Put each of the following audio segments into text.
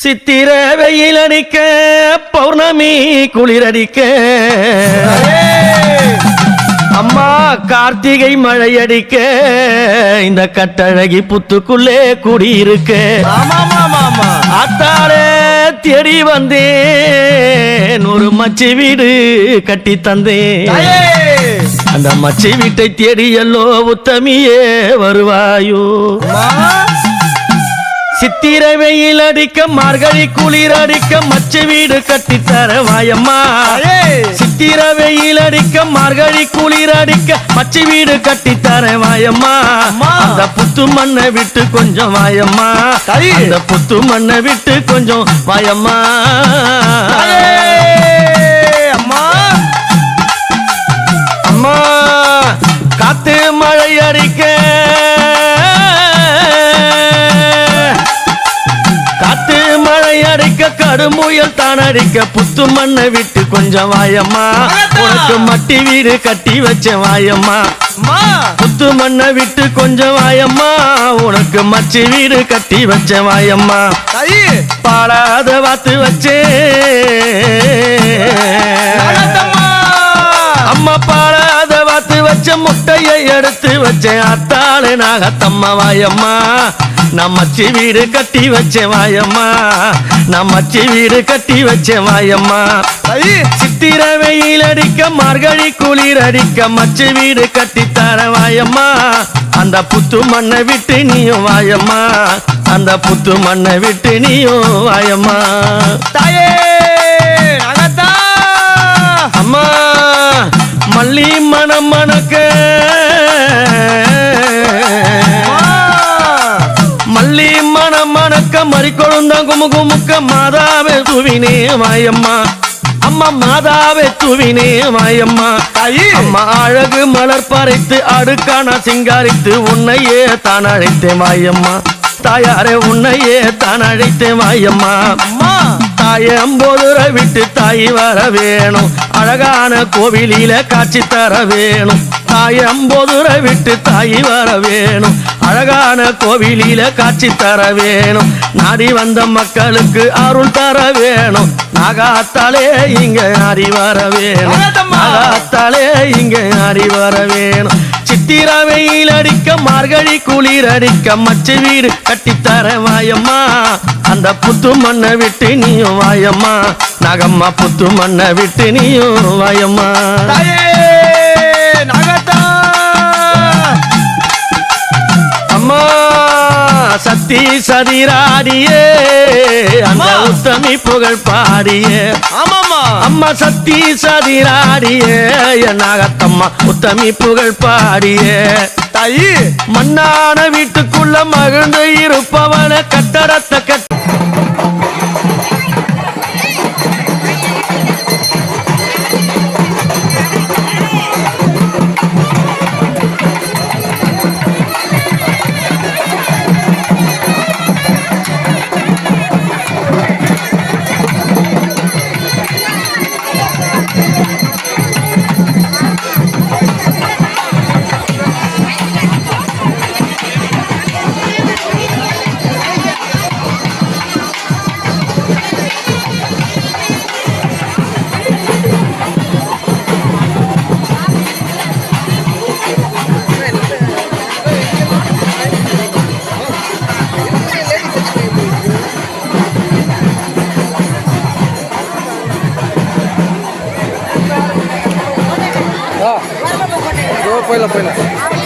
சித்திர வெயில் அடிக்க பௌர்ணமி குளிரடிக்க அம்மா கார்த்திகை மழை அடிக்க இந்த கட்டழகி புத்துக்குள்ளே குடியிருக்க ஆத்தாளே தேடி வந்தேன் ஒரு மச்சி வீடு கட்டி தந்தேன் அந்த மச்சி வீட்டை தேடி எல்லோ உத்தமியே வருவாயோ சித்திர வெயில் அடிக்க மார்கழி குளிர் அடிக்க மச்சி வீடு கட்டி தர வாயம்மா சித்திர வெயில் அடிக்க மார்கழி குளிர் அடிக்க மச்சி வீடு கட்டி தர வாயம்மா அந்த புத்து மண்ணை விட்டு கொஞ்சம் வாயம்மா அந்த புத்து மண்ணை விட்டு கொஞ்சம் வாயம்மா அம்மா அம்மா காத்து மழை அடிக்க கடுமுயல் தான் அடிக்க புத்து மண்ணை விட்டு கொஞ்சம் வாயம்மா உனக்கு மட்டி வீடு கட்டி வச்ச வாயம்மா புத்து மண்ணை விட்டு கொஞ்சம் வாயம்மா உனக்கு மச்சி வீடு கட்டி வச்ச வாயம்மா பாடாத வாத்து வச்சே அம்மா பாடாத வாத்து வச்ச முட்டையை எடுத்து வச்சேன் அத்தாளே நாகத்தம்மா வாயம்மா நான் மச்சி வீடு கட்டி வச்சேன் வாயம்மா நான் மச்சி வீடு கட்டி வச்சேன் வாயம்மா சித்திர வெயில் அடிக்க மார்கழி குளிர் அடிக்க மச்சி வீடு கட்டி தர வாயம்மா அந்த புத்து மண்ணை விட்டு நீயும் வாயம்மா அந்த புத்து மண்ணை விட்டு நீயும் வாயம்மா தாயே அம்மா மல்லி மணம் மணக்க மல்லி மணம் மணக்க மறி கொழுந்த குமுகுமுக்க மாதாவே துவினே வாயம்மா அம்மா மாதாவே துவினே வாயம்மா அம்மா அழகு மலர் பறைத்து அடுக்கான சிங்காரித்து உன்னையே தான் அழைத்தேன் வாயம்மா தாயாரே உன்னையே தான் அழைத்தேன் வாயம்மா தாயம்போதுரை விட்டு தாய் வர வேணும் அழகான கோவிலில காட்சி தர வேணும் தாயம்போதுரை விட்டு தாய் வர வேணும் அழகான கோவிலில காட்சி தர வேணும் நாடி வந்த மக்களுக்கு அருள் தர வேணும் நாகாத்தாலே இங்க ஆடி வர வேணும் நாகாத்தாலே இங்க ஆடி வர வேணும் சித்திர வெயில் அடிக்க மார்கழி குளிர் அடிக்க மச்சி வீடு கட்டித்தர வாயம்மா அந்த புத்து மண்ணை விட்டு நீயும் வாயம்மா நாகம்மா புத்து மண்ணை விட்டு நீயும் வாயம்மா அம்மா சக்தி சதிராடியே அந்த உத்தமி புகழ் பாடியே அம்மா சக்தி சதிராடியே நாகத்தம்மா உத்தமி புகழ் பாடியே தாயி மண்ணான வீட்டுக்குள்ள மகிழ்ந்து இருப்பவன கட்டடத்தை கட்ட Pela.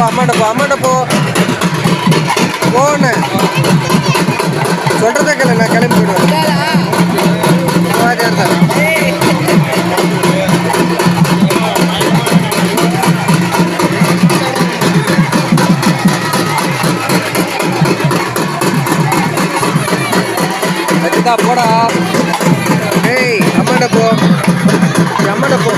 அம்மாட்ட போ போன்னு சொல்றத கேளு, நான் கிளம்பி போயிடுவேன். போடா. ஏய் அம்மாட்ட போ, அம்மாட்ட போ,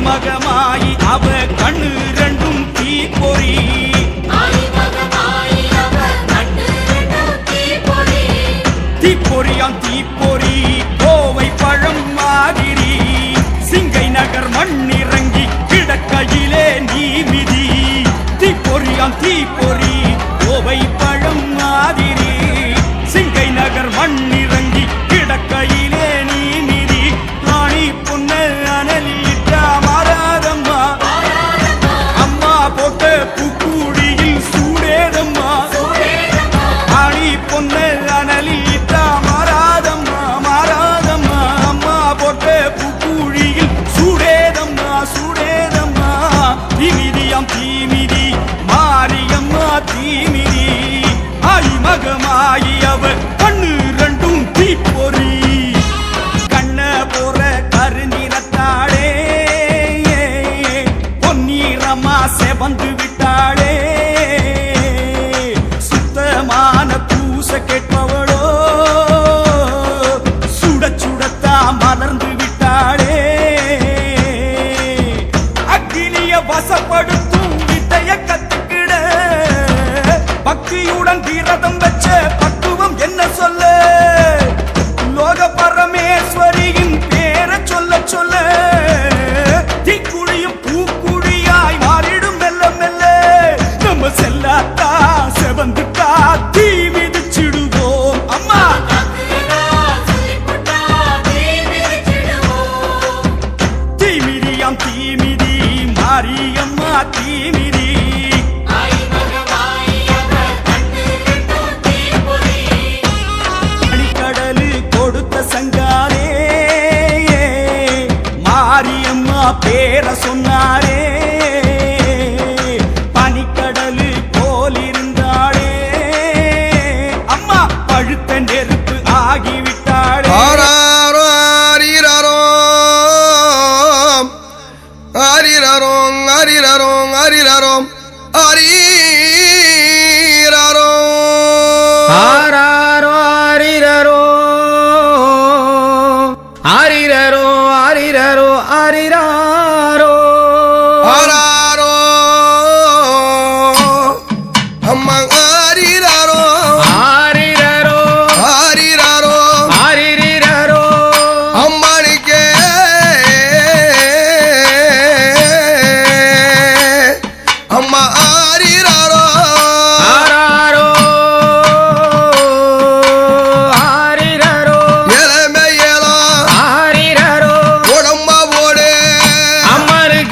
மகமாயி அவ கண்ணு ரெண்டும் தீப்பொறி தீப்பொறியாம் தீப்பொறி கோவை பழம் மாதிரி சிங்கை நகர் மண்ணிறங்கி கிடக்கையிலே நீ மிதி தீப்பொறியாம் தீப்பொறி கோவை பழம் மாதிரி சிங்கை நகர் மண்ணிறங்கி கிடக்கையிலே நீ மிதி ராணி பொண்ணு அனலிட்டா மாறாதம்மா அம்மா போட்ட பூக்குடியில் சூடேதம்மா ராணி பொண்ணு அனலிட்டா மாறாதம்மா மாறாதம்மா அம்மா போட்ட பூக்குழியில் சூடேதம்மா சூடேதம்மா தீமிதியாம் தீமிதி மாரியம்மா தீமிதி ஆய் மகமாயி அவ கண்ணு ரெண்டும் தீப்பொறி கண்ண போற கருநிறத்தாளே பொன்னீரமா செவந்து விட்டாளே சுத்தமான பூச கேட்பவளோ சுட சுடத்தா மலர்ந்து விட்டாளே அக்கினிய வசப்படுத்தும் வித்தைய கத்துக்கிட பக்தியுடன் விரதம் வச்ச பக்குவம் என்ன சொல்ல லோக பரமேஸ்வரியின் பேர சொல்ல சொல்ல தீக்குழியும் பூக்குழியாய் மாறிடும் மெல்ல மெல்ல நம்ம செல்லாத்தா செவந்துட்டா தீ மிதிச்சிடுவோம் அம்மா தீமிதியாம் தீமிதி மாரியம்மா தீமிதி அணிக்கடலு கொடுத்த சங்காரே மாரியம்மா பேர சொன்னாரே பனிக்கடலு போல் இருந்தாளே அம்மா பழுத்த நெருப்பு ஆகிவிட்டாளே ஆராரோ ஆரிரரோ ஆரிரரோ ஆரிரரோ ஆரிரரோ ஆராரோ ஆரிரரோ ஆரிரரோ ஆரிரரோ ஆரிராரோ ஆராரோ அம்மா ஆரிரரோ ஆரிரரோ ஆரிரரோ ஆரிரிரரோ அம்மானிக்கே அம்மா ஆரிரரோ ஆராரோ ஆரிரரோ இளமையலோ ஆரிரரோ உடம்பா போடு அம்மனுக்கு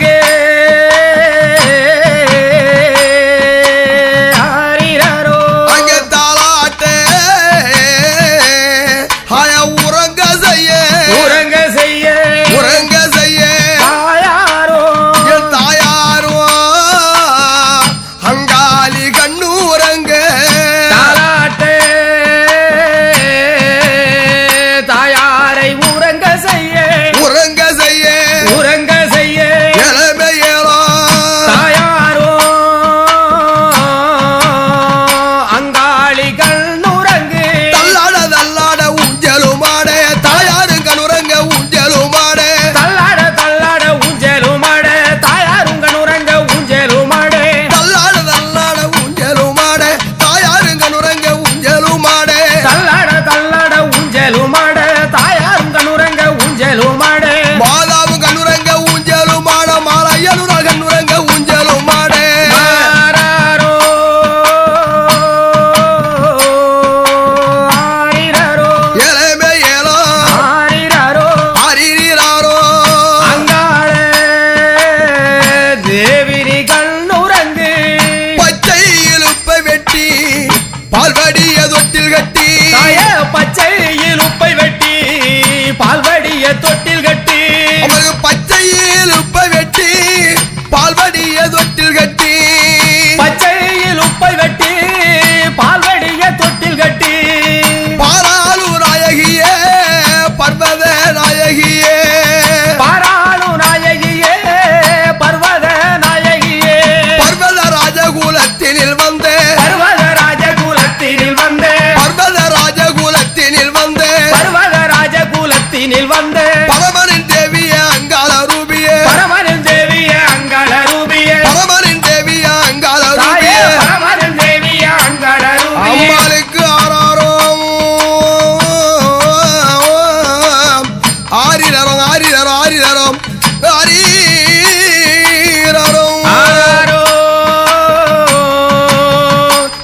ஆரீராரோ ஆராரோ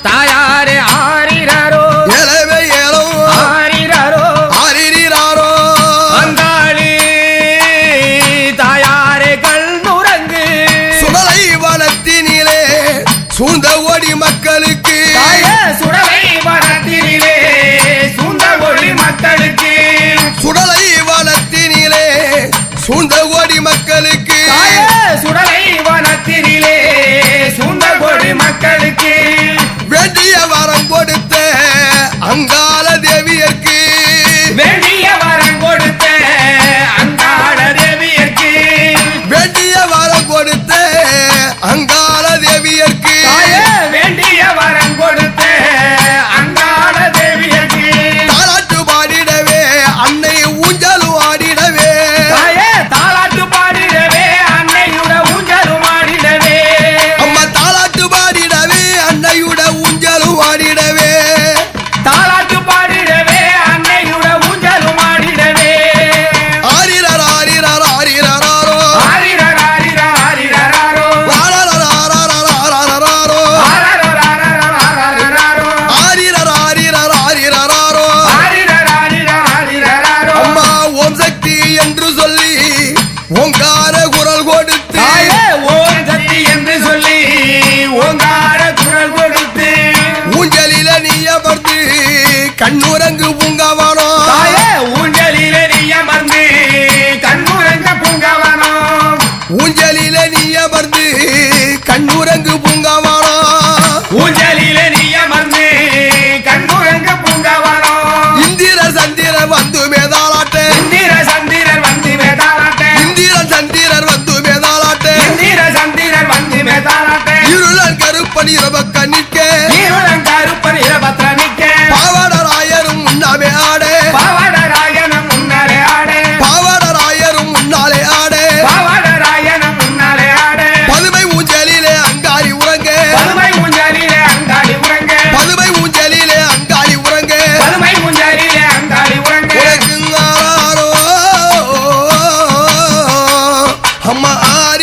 தாயாரே ஆரிராரோ ஏலவே ஏலோ ஆரிராரோ ஆரீராரோ அங்காளி தாயாரே கல்நுரங்கு சுடலை வனத்தினிலே சூழ்ந்த ஓடி மக்களுக்கு தாயே சுடலை வனத்தினிலே சூழ்ந்த ஒளி மக்களுக்கு சுடலை வனத்தினிலே சூழ்ந்த ஓடி மக்களுக்கு தாயே சுடலை வனத்தினிலே சூழ்ந்த ஒளி மக்களுக்கு வேண்டிய வரம் கொடுத்த அங்காள தேவியர்க்கு வேண்டிய வரம் கொடுத்த அங்காள தேவியர்க்கு வேண்டிய வரம் கொடுத்த அங்காள தேவியர்க்கு தாயே வேண்டிய வரம் கொடுத்த அங்காள தேவியர்க்கு தாலாட்டு பாடிடவே அன்னை ஊஞ்சலும் ஆடிடவே தாயே தாலாட்டு பாடிடவே அன்னையுட ஊஞ்சலும் ஆடிடவே அம்மா தாலாட்டு பாடிடவே அன்னையுட ஊஞ்சலும் ஆடிடவே தாலாட்டு பாடிடவே அன்னையுட ஊஞ்சலும் ஆடிடவே ஆரிரர் ஆரிரர் ஆரிரராரோ ஆரிரராரிரராரிரராரோ ஆரரராரராரராரோ ஆரரராரராரராரோ ஆரிரர் ஆரிரர் ஆரிரராரோ ஆரிரராரிரராரிரராரோ அம்மா ஓம் சக்தி என்று சொல்லி ஓங்கார குரல் கொடுத்து தாயே ஓம் சக்தி என்று சொல்லி ஓங்கார குரல் கொடுத்து ஊஞ்சலில நீ அமர்ந்து கண்ணுரங்கு பூங்காவானோ தாயே ஊஞ்சலிலே நீ அமர்ந்து கண்ணுறங்க பூங்கவனோ ஊஞ்சலில நீ அமர்ந்து கண்ணுரங்கு பூங்காவானோ ஊஞ்சலிலே நீ அமர்ந்து கண்ணுறங்க பூங்கவனோ இந்திர சந்திரன் வந்து மேதாளாட்ட இந்திர சந்திரர் வந்து வேதாளாட்ட இந்திர சந்திரன் வந்து மேதாளாட்ட இந்திர சந்திரர் வந்து வேதாளாட்ட இருளன் கருப்பன் இரவக்க நிற்க ஈருடன் கருப்பன் இரபத்ரமிக்க பாவடராயரும் முன்னாமே ஆடே பாவடராயனம் முன்னாலே ஆடே பாவடராயரும் முன்னாலே ஆடே பாவடராயனம் முன்னாலே ஆடே பதுமை ஊஞ்சலிலே அங்காரி உறங்க பதுமை ஊஞ்சலிலே அங்காளி உறங்க பதுமை ஊஞ்சலிலே அங்காரி உறங்க பதுமை ஊஞ்சலிலே அங்காளி உறங்க உனக்குங்காரோ அம்மா ஆரி